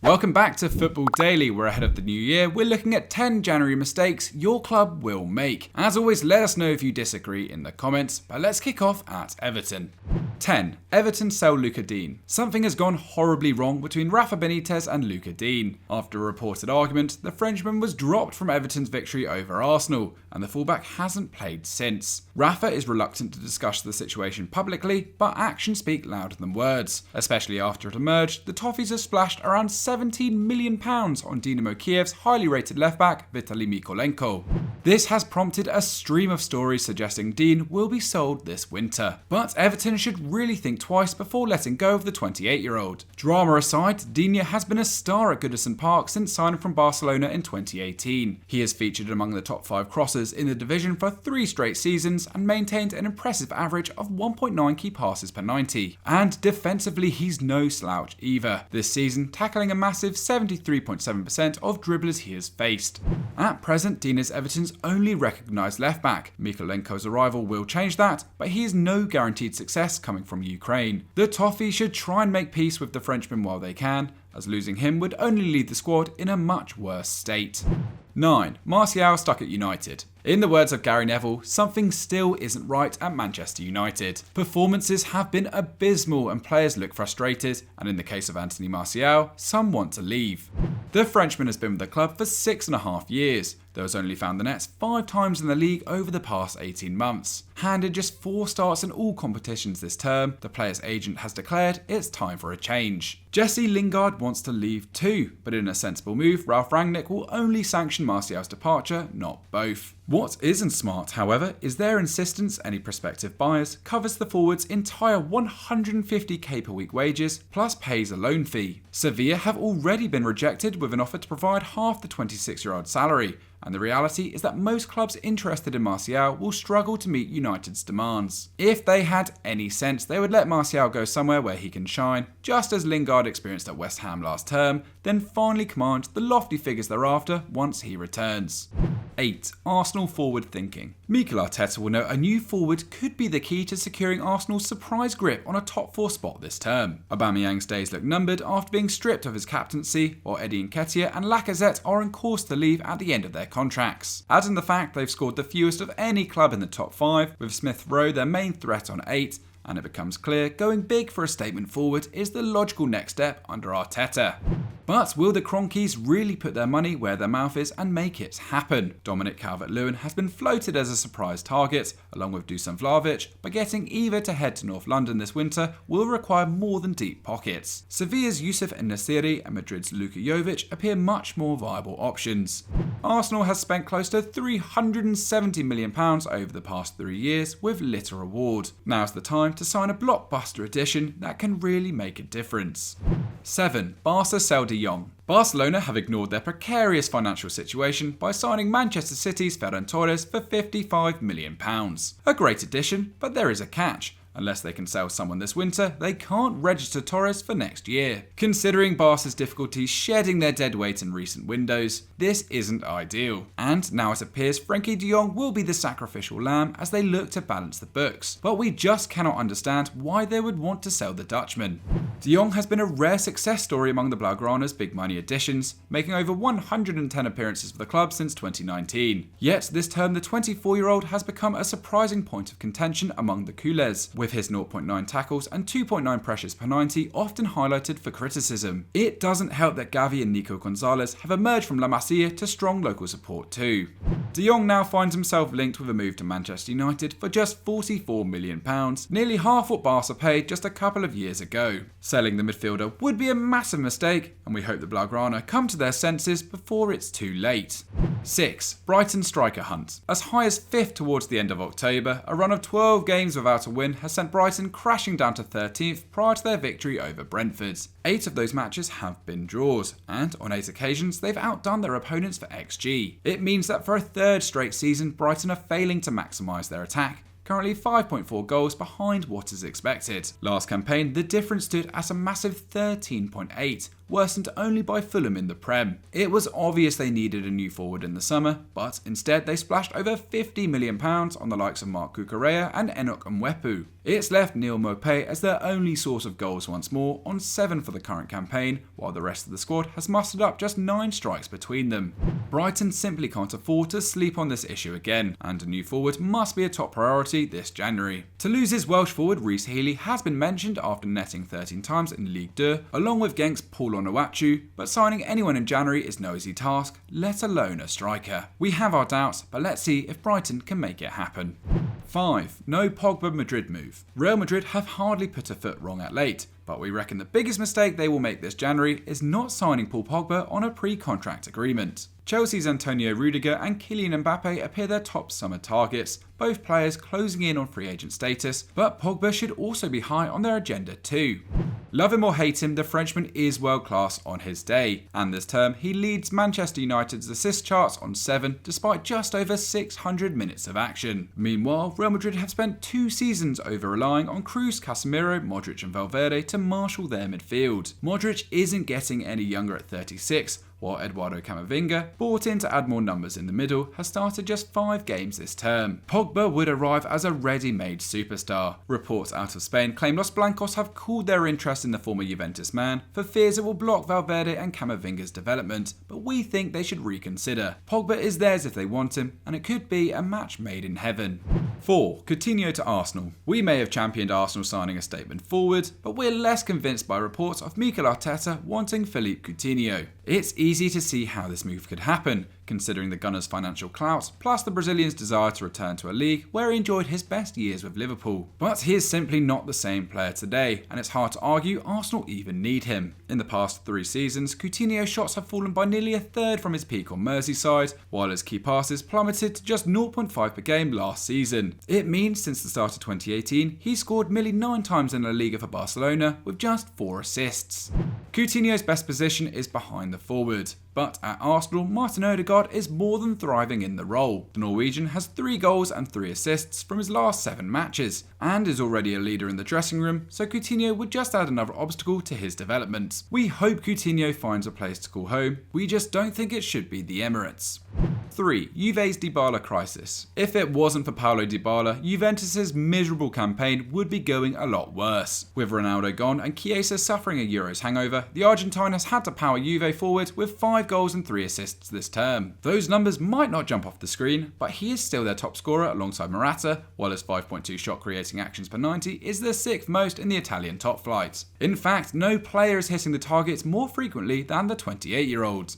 Welcome back to Football Daily, where ahead of the new year, we're looking at 10 January mistakes your club will make. As always, let us know if you disagree in the comments, but let's kick off at Everton. 10. Everton sell Lucas Digne. Something has gone horribly wrong between Rafa Benitez and Lucas Digne. After a reported argument, the Frenchman was dropped from Everton's victory over Arsenal, and the fullback hasn't played since. Rafa is reluctant to discuss the situation publicly, but actions speak louder than words. Especially after it emerged, the Toffees have splashed around £17 million on Dynamo Kiev's highly rated left-back Vitaly Mykolenko. This has prompted a stream of stories suggesting Digne will be sold this winter. But Everton should really think twice before letting go of the 28-year-old. Drama aside, Digne has been a star at Goodison Park since signing from Barcelona in 2018. He has featured among the top 5 crossers in the division for 3 straight seasons and maintained an impressive average of 1.9 key passes per 90. And defensively, he's no slouch either. This season, tackling a massive 73.7% of dribblers he has faced. At present, Digne is Everton's only recognised left-back. Mykolenko's arrival will change that, but he is no guaranteed success coming from Ukraine. The Toffees should try and make peace with the Frenchman while they can, as losing him would only leave the squad in a much worse state. 9. Martial stuck at United. In the words of Gary Neville, something still isn't right at Manchester United. Performances have been abysmal and players look frustrated, and in the case of Anthony Martial, some want to leave. The Frenchman has been with the club for 6.5 years, though has only found the nets 5 times in the league over the past 18 months. Handed just 4 starts in all competitions this term, the player's agent has declared it's time for a change. Jesse Lingard wants to leave too, but in a sensible move, Ralf Rangnick will only sanction Martial's departure, not both. What isn't smart, however, is their insistence any prospective buyers covers the forward's entire 150k per week wages plus pays a loan fee. Sevilla have already been rejected with an offer to provide half the 26-year-old salary, and the reality is that most clubs interested in Martial will struggle to meet United's demands. If they had any sense, they would let Martial go somewhere where he can shine, just as Lingard experienced at West Ham last term, then finally command the lofty figures thereafter once he returns. 8. Arsenal forward thinking. Mikel Arteta will know a new forward could be the key to securing Arsenal's surprise grip on a top 4 spot this term. Aubameyang's days look numbered after being stripped of his captaincy, while Eddie Nketiah and Lacazette are on course to leave at the end of their contracts. Add in the fact they've scored the fewest of any club in the top 5, with Smith Rowe their main threat on 8, and it becomes clear going big for a statement forward is the logical next step under Arteta. But will the Cronkies really put their money where their mouth is and make it happen? Dominic Calvert-Lewin has been floated as a surprise target, along with Dusan Vlahovic, but getting either to head to North London this winter will require more than deep pockets. Sevilla's Youssef En-Nesyri and Madrid's Luka Jovic appear much more viable options. Arsenal has spent close to £370 million over the past 3 years with little reward. Now's the time to sign a blockbuster addition that can really make a difference. 7. Barca sell De Jong. Barcelona have ignored their precarious financial situation by signing Manchester City's Ferran Torres for £55 million. A great addition, but there is a catch. Unless they can sell someone this winter, they can't register Torres for next year. Considering Barca's difficulties shedding their dead weight in recent windows, this isn't ideal. And now it appears Frenkie de Jong will be the sacrificial lamb as they look to balance the books. But we just cannot understand why they would want to sell the Dutchman. De Jong has been a rare success story among the Blaugrana's big money additions, making over 110 appearances for the club since 2019. Yet this term the 24-year-old has become a surprising point of contention among the Culés, with his 0.9 tackles and 2.9 pressures per 90 often highlighted for criticism. It doesn't help that Gavi and Nico Gonzalez have emerged from La Masia to strong local support too. De Jong now finds himself linked with a move to Manchester United for just £44 million, nearly half what Barca paid just a couple of years ago. Selling the midfielder would be a massive mistake, and we hope the Blaugrana come to their senses before it's too late. 6. Brighton striker hunt. As high as 5th towards the end of October, a run of 12 games without a win has sent Brighton crashing down to 13th prior to their victory over Brentford. 8 of those matches have been draws, and on 8 occasions they've outdone their opponents for XG. It means that for a 3rd straight season, Brighton are failing to maximise their attack, currently 5.4 goals behind what is expected. Last campaign, the difference stood at a massive 13.8, worsened only by Fulham in the Prem. It was obvious they needed a new forward in the summer, but instead they splashed over £50 million on the likes of Marc Cucurella and Enoch Mwepu. It's left Neal Maupay as their only source of goals once more, on 7 for the current campaign, while the rest of the squad has mustered up just 9 strikes between them. Brighton simply can't afford to sleep on this issue again, and a new forward must be a top priority this January. Toulouse's Welsh forward Rhys Healey has been mentioned after netting 13 times in Ligue 2, along with Genk's Paul Onuachu, but signing anyone in January is no easy task, let alone a striker. We have our doubts, but let's see if Brighton can make it happen. 5. No Pogba Madrid move. Real Madrid have hardly put a foot wrong at late, but we reckon the biggest mistake they will make this January is not signing Paul Pogba on a pre-contract agreement. Chelsea's Antonio Rudiger and Kylian Mbappe appear their top summer targets, both players closing in on free agent status, but Pogba should also be high on their agenda too. Love him or hate him, the Frenchman is world class on his day, and this term he leads Manchester United's assist charts on 7 despite just over 600 minutes of action. Meanwhile, Real Madrid have spent 2 seasons over relying on Kroos, Casemiro, Modric and Valverde to marshal their midfield. Modric isn't getting any younger at 36, while Eduardo Camavinga, brought in to add more numbers in the middle, has started just 5 games this term. Pogba would arrive as a ready-made superstar. Reports out of Spain claim Los Blancos have cooled their interest in the former Juventus man for fears it will block Valverde and Camavinga's development, but we think they should reconsider. Pogba is theirs if they want him, and it could be a match made in heaven. 4. Coutinho to Arsenal. We may have championed Arsenal signing a statement forward, but we're less convinced by reports of Mikel Arteta wanting Philippe Coutinho. It's easy to see how this move could happen, considering the Gunners' financial clout, plus the Brazilian's desire to return to a league where he enjoyed his best years with Liverpool. But he is simply not the same player today, and it's hard to argue Arsenal even need him. In the past 3 seasons, Coutinho's shots have fallen by nearly a third from his peak on Merseyside, while his key passes plummeted to just 0.5 per game last season. It means since the start of 2018, he scored merely 9 times in La Liga for Barcelona, with just 4 assists. Coutinho's best position is behind the forward, but at Arsenal, Martin Odegaard is more than thriving in the role. The Norwegian has 3 goals and 3 assists from his last 7 matches, and is already a leader in the dressing room, so Coutinho would just add another obstacle to his development. We hope Coutinho finds a place to call home, we just don't think it should be the Emirates. 3. Juve's Dybala crisis. If it wasn't for Paulo Dybala, Juventus' miserable campaign would be going a lot worse. With Ronaldo gone and Chiesa suffering a Euros hangover, the Argentine has had to power Juve forward with 5 goals and 3 assists this term. Those numbers might not jump off the screen, but he is still their top scorer alongside Morata, while his 5.2 shot creating actions per 90 is the 6th most in the Italian top flight. In fact, no player is hitting the targets more frequently than the 28-year-old.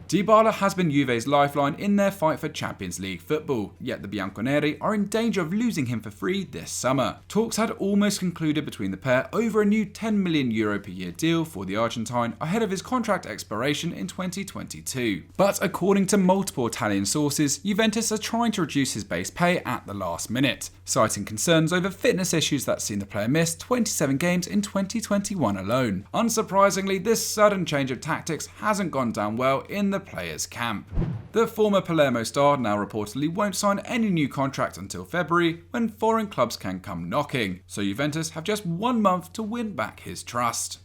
Dybala has been Juve's lifeline in their fight for Champions League football, yet the Bianconeri are in danger of losing him for free this summer. Talks had almost concluded between the pair over a new €10 million per year deal for the Argentine ahead of his contract expiration in 2022. But according to multiple Italian sources, Juventus are trying to reduce his base pay at the last minute, citing concerns over fitness issues that seen the player miss 27 games in 2021 alone. Unsurprisingly, this sudden change of tactics hasn't gone down well in the players' camp. The former Palermo star now reportedly won't sign any new contract until February, when foreign clubs can come knocking, so Juventus have just 1 month to win back his trust.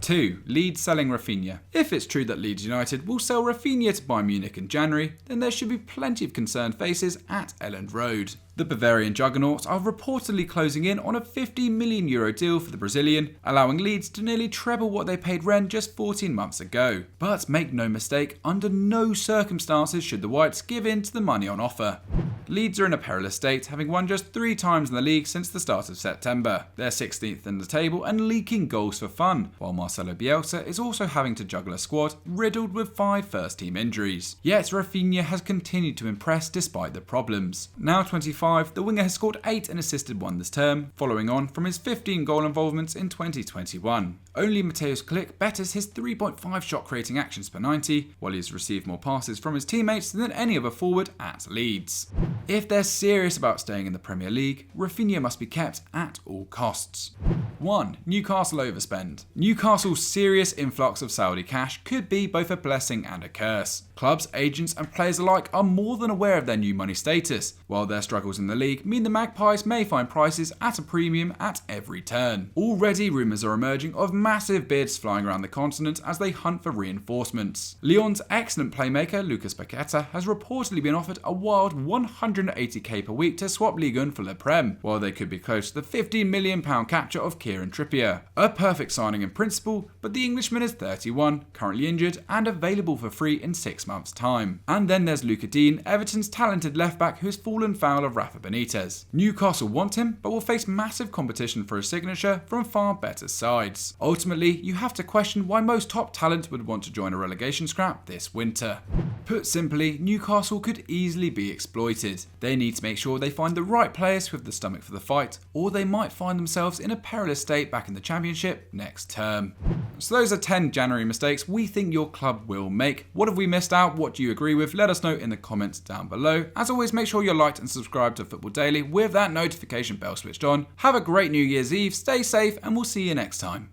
2. Leeds selling Rafinha. If it's true that Leeds United will sell Rafinha to Bayern Munich in January, then there should be plenty of concerned faces at Elland Road. The Bavarian juggernauts are reportedly closing in on a €50 million deal for the Brazilian, allowing Leeds to nearly treble what they paid Rennes just 14 months ago. But make no mistake, under no circumstances should the Whites give in to the money on offer. Leeds are in a perilous state, having won just 3 times in the league since the start of September. They're 16th in the table and leaking goals for fun, while Marcelo Bielsa is also having to juggle a squad riddled with 5 first-team injuries. Yet Rafinha has continued to impress despite the problems. Now 25, the winger has scored 8 and assisted 1 this term, following on from his 15 goal involvements in 2021. Only Mateusz Klich betters his 3.5 shot creating actions per 90, while he has received more passes from his teammates than any other forward at Leeds. If they're serious about staying in the Premier League, Rafinha must be kept at all costs. 1. Newcastle overspend. Newcastle's serious influx of Saudi cash could be both a blessing and a curse. Clubs, agents and players alike are more than aware of their new money status, while their struggles rivals in the league mean the Magpies may find prices at a premium at every turn. Already rumours are emerging of massive bids flying around the continent as they hunt for reinforcements. Lyon's excellent playmaker Lucas Digne has reportedly been offered a wild 180k per week to swap Ligue 1 for Le Prem, while they could be close to the £15 million capture of Kieran Trippier. A perfect signing in principle, but the Englishman is 31, currently injured and available for free in 6 months' time. And then there's Lucas Digne, Everton's talented left-back who has fallen foul of Rafa Benitez. Newcastle want him, but will face massive competition for his signature from far better sides. Ultimately, you have to question why most top talent would want to join a relegation scrap this winter. Put simply, Newcastle could easily be exploited. They need to make sure they find the right players with the stomach for the fight, or they might find themselves in a perilous state back in the Championship next term. So those are 10 January mistakes we think your club will make. What have we missed out? What do you agree with? Let us know in the comments down below. As always, make sure you're liked and subscribed to Football Daily with that notification bell switched on. Have a great New Year's Eve, stay safe, and we'll see you next time.